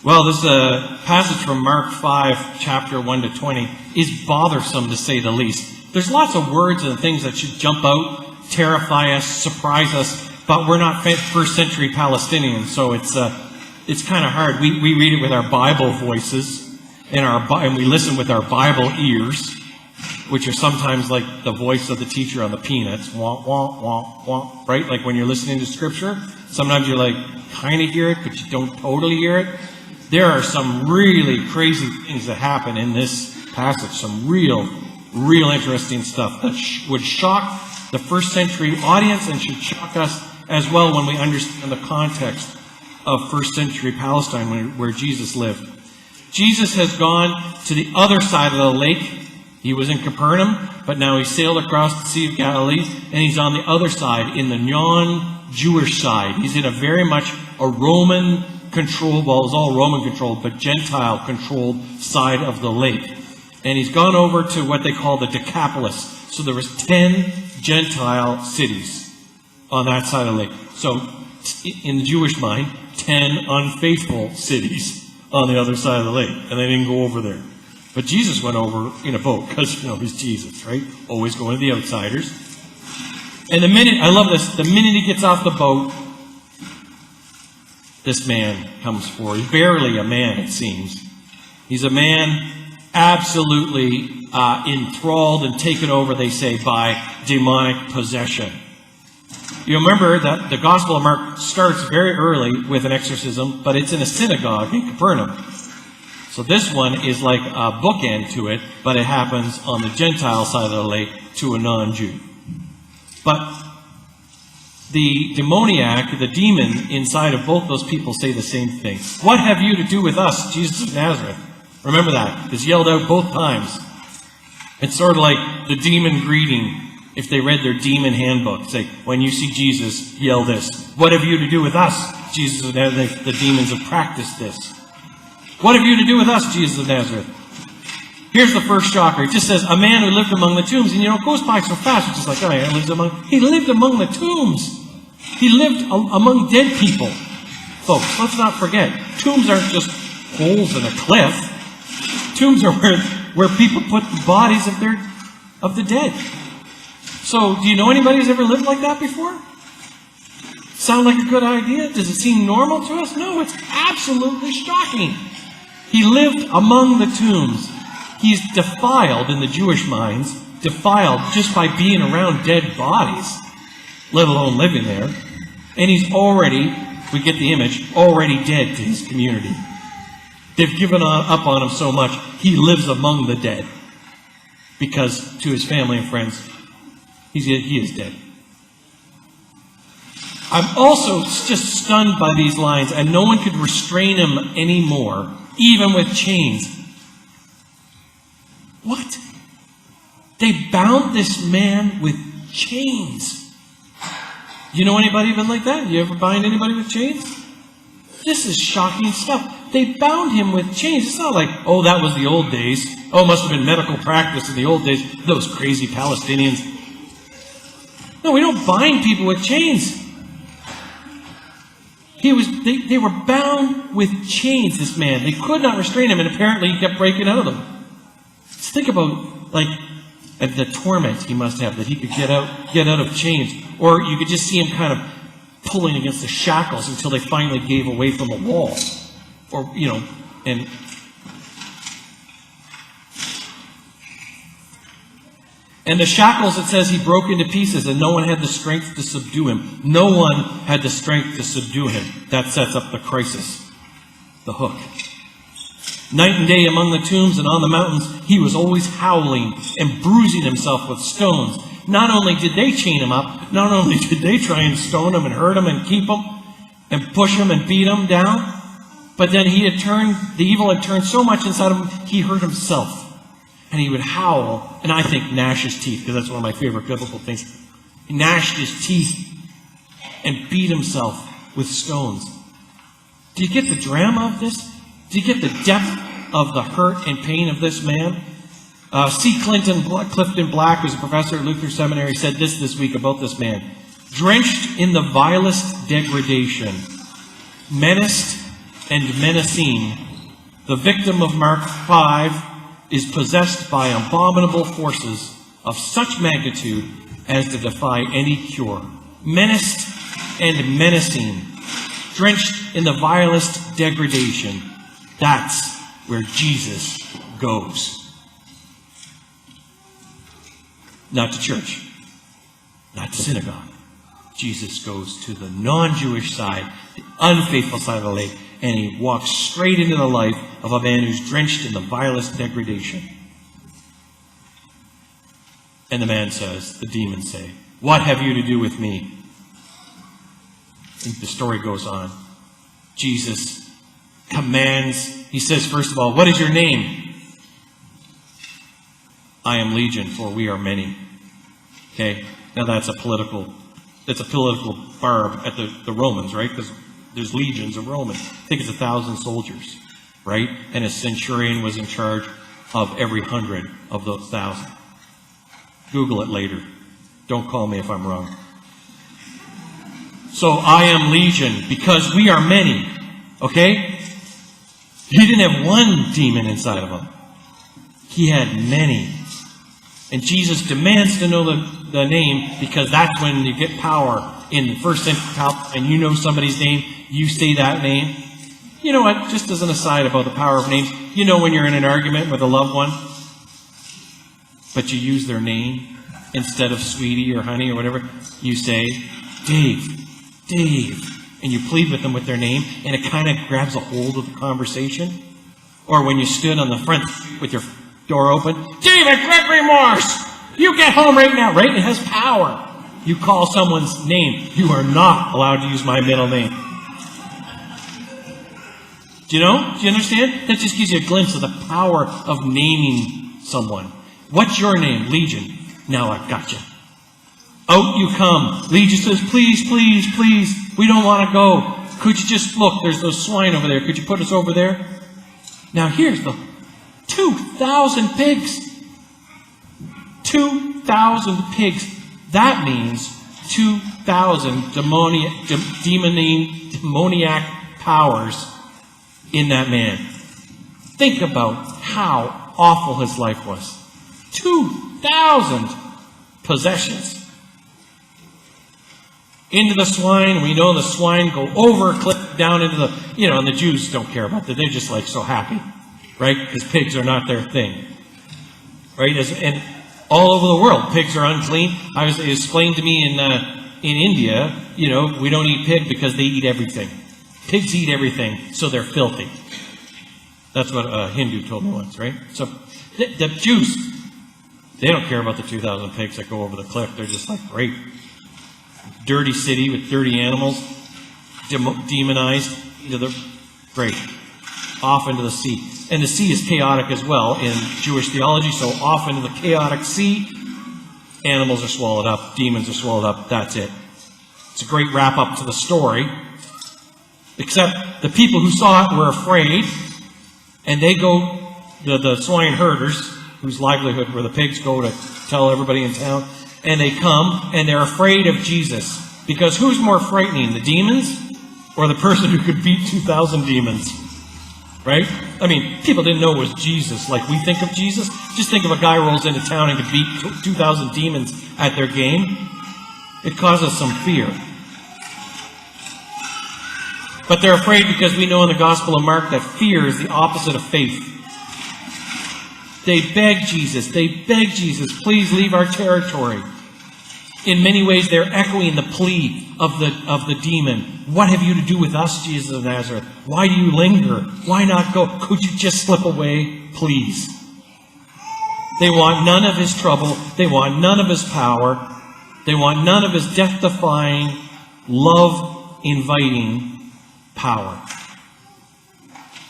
Well, this passage from Mark 5, chapter 1 to 20, is bothersome to say the least. There's lots of words and things that should jump out, terrify us, surprise us, but we're not first century Palestinians, so it's kind of hard. We read it with our Bible voices, and we listen with our Bible ears, which are sometimes like the voice of the teacher on the Peanuts, wah, wah, wah, wah, right? Like when you're listening to Scripture, sometimes you're like, kind of hear it, but you don't totally hear it. There are some really crazy things that happen in this passage, some real interesting stuff that would shock the first century audience and should shock us as well when we understand the context of first century Palestine where Jesus lived. Jesus has gone to the other side of the lake. He was in Capernaum, but now he sailed across the Sea of Galilee, and he's on the other side, in the non-Jewish side. He's in a very much a Roman-controlled, well, it was all Roman-controlled, but Gentile-controlled side of the lake. And he's gone over to what they call the Decapolis. So there was 10 Gentile cities on that side of the lake. So in the Jewish mind, 10 unfaithful cities on the other side of the lake. And they didn't go over there. But Jesus went over in a boat because, he's Jesus, right? Always going to the outsiders. And I love this, the minute he gets off the boat, this man comes forward. He's barely a man, it seems. He's a man absolutely enthralled and taken over, they say, by demonic possession. You remember that the Gospel of Mark starts very early with an exorcism, but it's in a synagogue in Capernaum. So this one is like a bookend to it, but it happens on the Gentile side of the lake to a non-Jew. But the demoniac, the demon inside of both those people say the same thing. What have you to do with us, Jesus of Nazareth? Remember that. It's yelled out both times. It's sort of like the demon greeting. If they read their demon handbook, it's like, when you see Jesus, yell this. What have you to do with us, Jesus of Nazareth? The demons have practiced this. What have you to do with us, Jesus of Nazareth? Here's the first shocker. It just says, a man who lived among the tombs. And it goes by so fast. It's just like, he lived among the tombs. He lived among dead people. Folks, let's not forget, tombs aren't just holes in a cliff. Tombs are where people put the bodies of the dead. So, do you know anybody who's ever lived like that before? Sound like a good idea? Does it seem normal to us? No, it's absolutely shocking. He lived among the tombs. He's defiled in the Jewish minds, defiled just by being around dead bodies, let alone living there. And he's already, we get the image, already dead to his community. They've given up on him so much, he lives among the dead. Because to his family and friends, he is dead. I'm also just stunned by these lines, and no one could restrain him anymore, even with chains. What? They bound this man with chains. You know anybody even like that? You ever bind anybody with chains? This is shocking stuff. They bound him with chains. It's not like, oh, that was the old days. Oh, it must have been medical practice in the old days. Those crazy Palestinians. No, we don't bind people with chains. They were bound with chains, this man. They could not restrain him, and apparently he kept breaking out of them. Just think about, the torment he must have, that he could get out of chains. Or you could just see him kind of pulling against the shackles until they finally gave away from the wall. Or, and the shackles, it says he broke into pieces, and no one had the strength to subdue him. No one had the strength to subdue him. That sets up the crisis, the hook. Night and day among the tombs and on the mountains, he was always howling and bruising himself with stones. Not only did they chain him up, not only did they try and stone him and hurt him and keep him and push him and beat him down, but then the evil had turned so much inside of him, he hurt himself. And he would howl, and I think gnash his teeth, because that's one of my favorite biblical things. He gnashed his teeth and beat himself with stones. Do you get the drama of this? Do you get the depth of the hurt and pain of this man? C. Clifton Black, who's a professor at Luther Seminary, said this week about this man. Drenched in the vilest degradation, menaced and menacing. The victim of Mark 5 is possessed by abominable forces of such magnitude as to defy any cure. Menaced and menacing, drenched in the vilest degradation. That's where Jesus goes. Not to church, not to synagogue. Jesus goes to the non-Jewish side, the unfaithful side of the lake, and he walks straight into the life of a man who's drenched in the vilest degradation. And the man says, the demons say, "What have you to do with me?" And the story goes on. Jesus commands, he says, first of all, "What is your name?" "I am Legion, for we are many." Okay, now that's a political barb at the Romans, right? Because there's legions of Romans. I think it's 1,000 soldiers, right? And a centurion was in charge of every 100 of those 1,000. Google it later. Don't call me if I'm wrong. So I am Legion because we are many. Okay? He didn't have one demon inside of him. He had many. And Jesus demands to know the name, because that's when you get power. In the first century, and you know somebody's name, you say that name. You know what? Just as an aside about the power of names, you know when you're in an argument with a loved one, but you use their name instead of sweetie or honey or whatever, you say, Dave, and you plead with them with their name, and it kind of grabs a hold of the conversation. Or when you stood on the front with your door open, David Gregory Morse, you get home right now, right? It has power. You call someone's name. You are not allowed to use my middle name. Do you know? Do you understand? That just gives you a glimpse of the power of naming someone. What's your name? Legion. Now I've got you. Out you come. Legion says, "Please, please, please, we don't want to go. Could you just look, there's those swine over there. Could you put us over there?" Now here's the 2,000 pigs. 2,000 pigs. That means 2,000 demoniac powers in that man. Think about how awful his life was. 2,000 possessions. Into the swine. We know the swine go over a cliff down into the, and the Jews don't care about that. They're just like so happy, right? Because pigs are not their thing, right? And all over the world, pigs are unclean. It was explained to me in India, we don't eat pig because they eat everything. Pigs eat everything, so they're filthy. That's what a Hindu told me once, right? So the Jews, they don't care about the 2,000 pigs that go over the cliff. They're just like, great. Dirty city with dirty animals, demonized, great. Off into the sea. And the sea is chaotic as well in Jewish theology, so off into the chaotic sea, animals are swallowed up, demons are swallowed up, that's it. It's a great wrap-up to the story, except the people who saw it were afraid, and they go, the swine herders, whose livelihood were the pigs, go to tell everybody in town, and they come, and they're afraid of Jesus. Because who's more frightening, the demons or the person who could beat 2,000 demons? Right? I mean, people didn't know it was Jesus like we think of Jesus. Just think of a guy rolls into town and could beat 2,000 demons at their game. It causes some fear. But they're afraid because we know in the Gospel of Mark that fear is the opposite of faith. They beg Jesus, please leave our territory. In many ways, they're echoing the plea of the demon. What have you to do with us, Jesus of Nazareth? Why do you linger? Why not go? Could you just slip away, please? They want none of his trouble. They want none of his power. They want none of his death-defying, love-inviting power.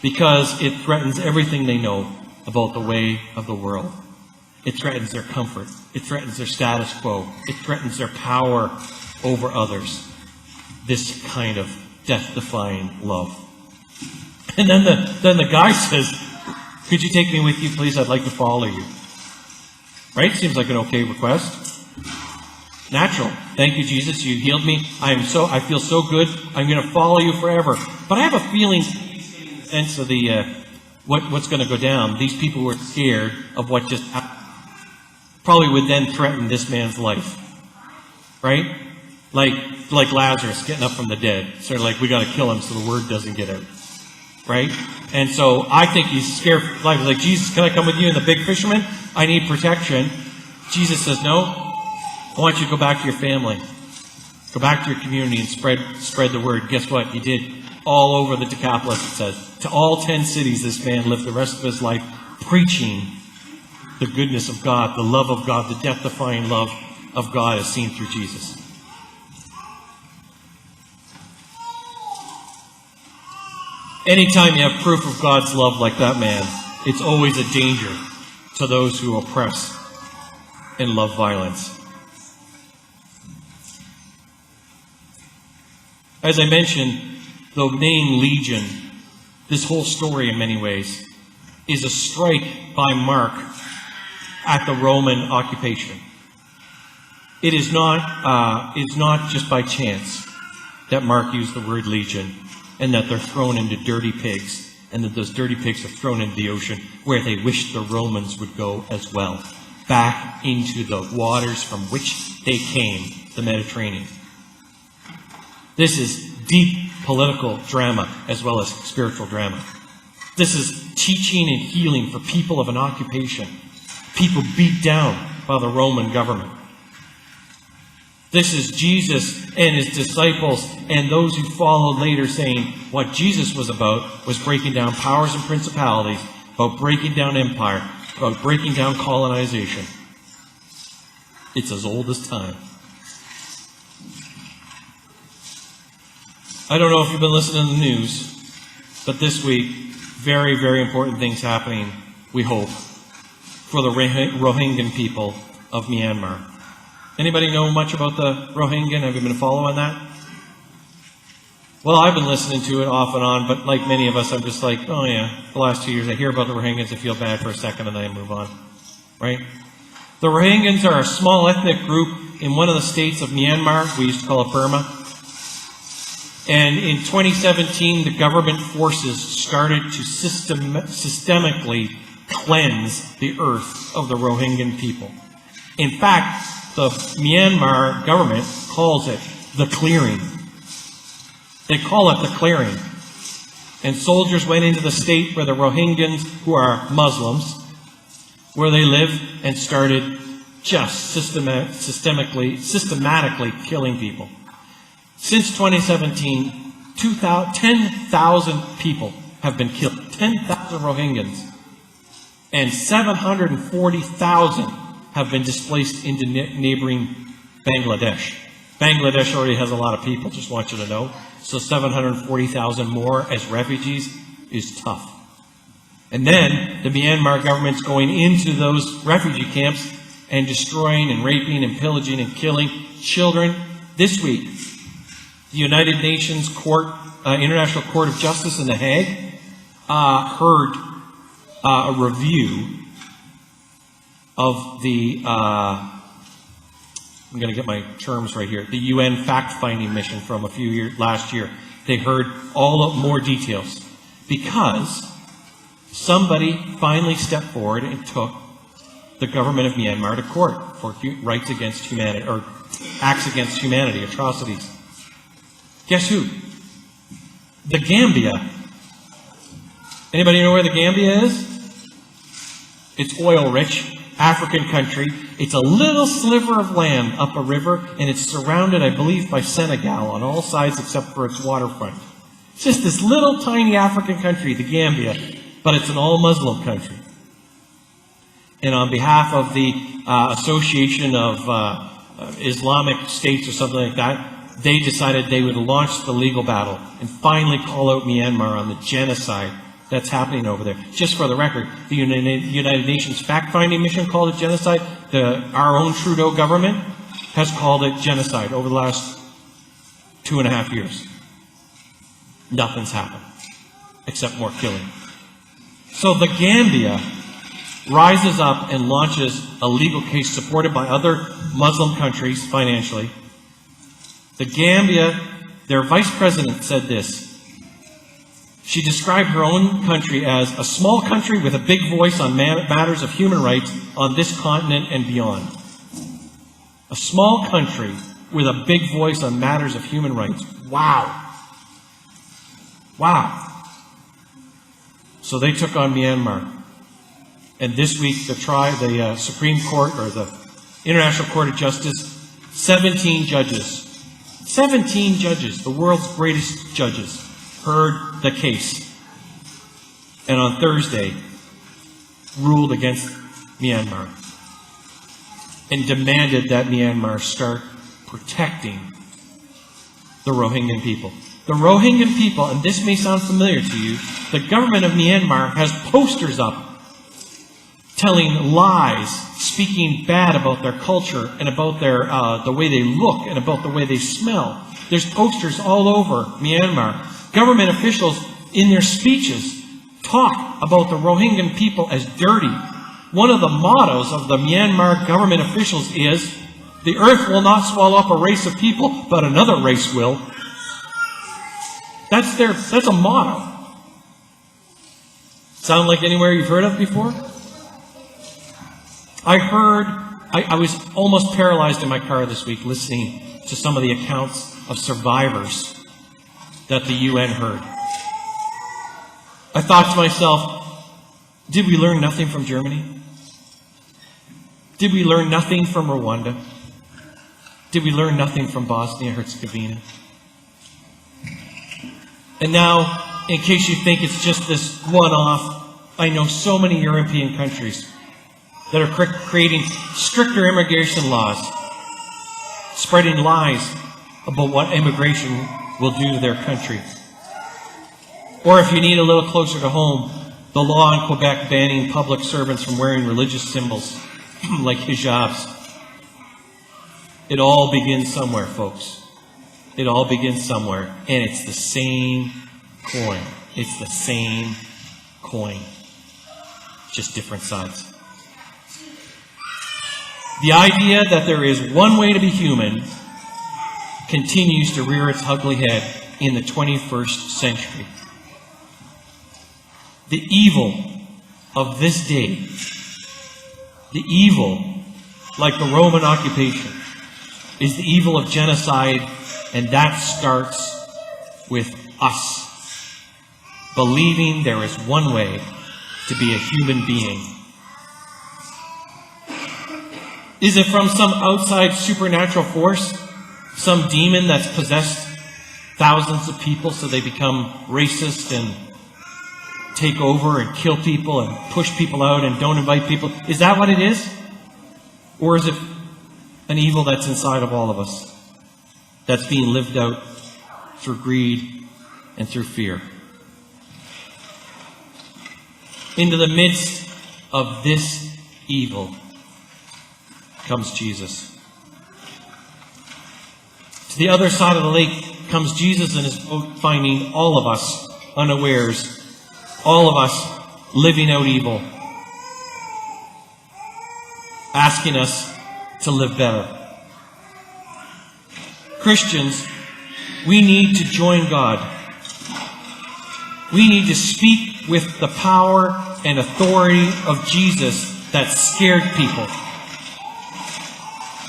Because it threatens everything they know about the way of the world. It threatens their comfort. It threatens their status quo. It threatens their power over others. This kind of death-defying love. And then the guy says, "Could you take me with you, please? I'd like to follow you." Right? Seems like an okay request. Natural. Thank you, Jesus. You healed me. I feel so good. I'm going to follow you forever. But I have a feeling sense of the what's going to go down, these people were scared of what just happened. Probably would then threaten this man's life, right? Like Lazarus getting up from the dead. Sort of like, we got to kill him so the word doesn't get out, right? And so I think he's scared for his life. He's like, Jesus, can I come with you and the big fisherman? I need protection. Jesus says, no. I want you to go back to your family. Go back to your community and spread the word. Guess what? He did. All over the Decapolis, it says. To all 10 cities, this man lived the rest of his life preaching the goodness of God, the love of God, the death-defying love of God as seen through Jesus. Anytime you have proof of God's love like that man, it's always a danger to those who oppress and love violence. As I mentioned, the name Legion, this whole story in many ways, is a strike by Mark at the Roman occupation. It's not just by chance that Mark used the word legion, and that they're thrown into dirty pigs, and that those dirty pigs are thrown into the ocean, where they wished the Romans would go as well, back into the waters from which they came, the Mediterranean. This is deep political drama as well as spiritual drama. This is teaching and healing for people of an occupation, people beat down by the Roman government. This is Jesus and his disciples and those who followed later saying what Jesus was about was breaking down powers and principalities, about breaking down empire, about breaking down colonization. It's as old as time. I don't know if you've been listening to the news, but this week, very, very important things happening, we hope, for the Rohingya people of Myanmar. Anybody know much about the Rohingya? Have you been following that? Well, I've been listening to it off and on, but like many of us, I'm just like, oh yeah, the last 2 years I hear about the Rohingyas, I feel bad for a second, and then I move on. Right? The Rohingyas are a small ethnic group in one of the states of Myanmar. We used to call it Burma. And in 2017, the government forces started to systemically cleanse the earth of the Rohingya people. In fact, the Myanmar government calls it the clearing. They call it the clearing. And soldiers went into the state where the Rohingyas, who are Muslims, where they live, and started just systematically killing people. Since 2017, 10,000 people have been killed. 10,000 Rohingyas. And 740,000 have been displaced into neighboring Bangladesh. Bangladesh already has a lot of people, just want you to know. So 740,000 more as refugees is tough. And then the Myanmar government's going into those refugee camps and destroying and raping and pillaging and killing children. This week, the United Nations International Court of Justice in The Hague heard a review of the, I'm going to get my terms right here, the UN fact-finding mission from last year. They heard more details because somebody finally stepped forward and took the government of Myanmar to court for rights against humanity, or acts against humanity, atrocities. Guess who? The Gambia. Anybody know where the Gambia is? It's oil-rich, African country. It's a little sliver of land up a river, and it's surrounded, I believe, by Senegal on all sides except for its waterfront. It's just this little tiny African country, the Gambia, but it's an all-Muslim country. And on behalf of the Association of Islamic States or something like that, they decided they would launch the legal battle and finally call out Myanmar on the genocide that's happening over there. Just for the record, the United Nations fact-finding mission called it genocide. Our own Trudeau government has called it genocide over the last 2.5 years. Nothing's happened except more killing. So the Gambia rises up and launches a legal case supported by other Muslim countries financially. The Gambia, their vice president said this: She described her own country as a small country with a big voice on matters of human rights on this continent and beyond. A small country with a big voice on matters of human rights. Wow. Wow. So they took on Myanmar. And this week, the Supreme Court, or the International Court of Justice, 17 judges, the world's greatest judges, heard the case. And on Thursday, ruled against Myanmar and demanded that Myanmar start protecting the Rohingya people. The Rohingya people, and this may sound familiar to you, the government of Myanmar has posters up telling lies, speaking bad about their culture and about their the way they look and about the way they smell. There's posters all over Myanmar. Government officials in their speeches talk about the Rohingya people as dirty. One of the mottos of the Myanmar government officials is, "The earth will not swallow up a race of people, but another race will." That's a motto. Sound like anywhere you've heard of before? I was almost paralyzed in my car this week listening to some of the accounts of survivors that the UN heard. I thought to myself, did we learn nothing from Germany? Did we learn nothing from Rwanda? Did we learn nothing from Bosnia-Herzegovina? And now, in case you think it's just this one-off, I know so many European countries that are creating stricter immigration laws, spreading lies about what immigration will do to their country. Or if you need a little closer to home, the law in Quebec banning public servants from wearing religious symbols like hijabs. It all begins somewhere, folks. It all begins somewhere, and it's the same coin. It's the same coin, just different sides. The idea that there is one way to be human continues to rear its ugly head in the 21st century. The evil of this day, the evil, like the Roman occupation, is the evil of genocide, and that starts with us believing there is one way to be a human being. Is it from some outside supernatural force? Some demon that's possessed thousands of people so they become racist and take over and kill people and push people out and don't invite people? Is that what it is? Or is it an evil that's inside of all of us, that's being lived out through greed and through fear? Into the midst of this evil comes Jesus. To the other side of the lake comes Jesus in his boat, finding all of us unawares, all of us living out evil, asking us to live better. Christians, we need to join God. We need to speak with the power and authority of Jesus that scared people.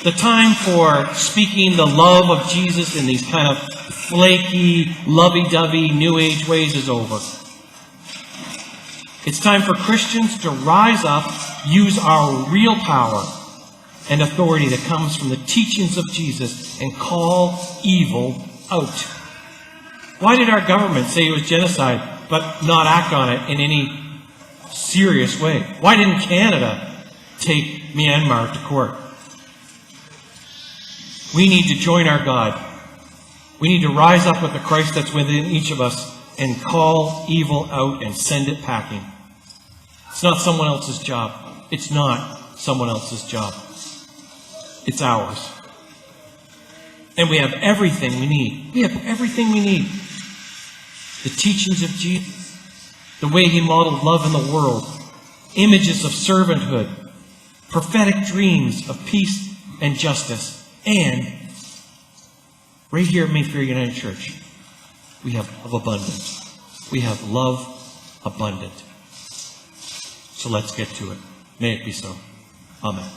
The time for speaking the love of Jesus in these kind of flaky, lovey-dovey, New Age ways is over. It's time for Christians to rise up, use our real power and authority that comes from the teachings of Jesus, and call evil out. Why did our government say it was genocide, but not act on it in any serious way? Why didn't Canada take Myanmar to court? We need to join our God. We need to rise up with the Christ that's within each of us and call evil out and send it packing. It's not someone else's job. It's not someone else's job. It's ours. And we have everything we need. We have everything we need. The teachings of Jesus, the way he modeled love in the world, images of servanthood, prophetic dreams of peace and justice, and right here at Mayfair United Church, we have of abundance. We have love abundant. So let's get to it. May it be so. Amen.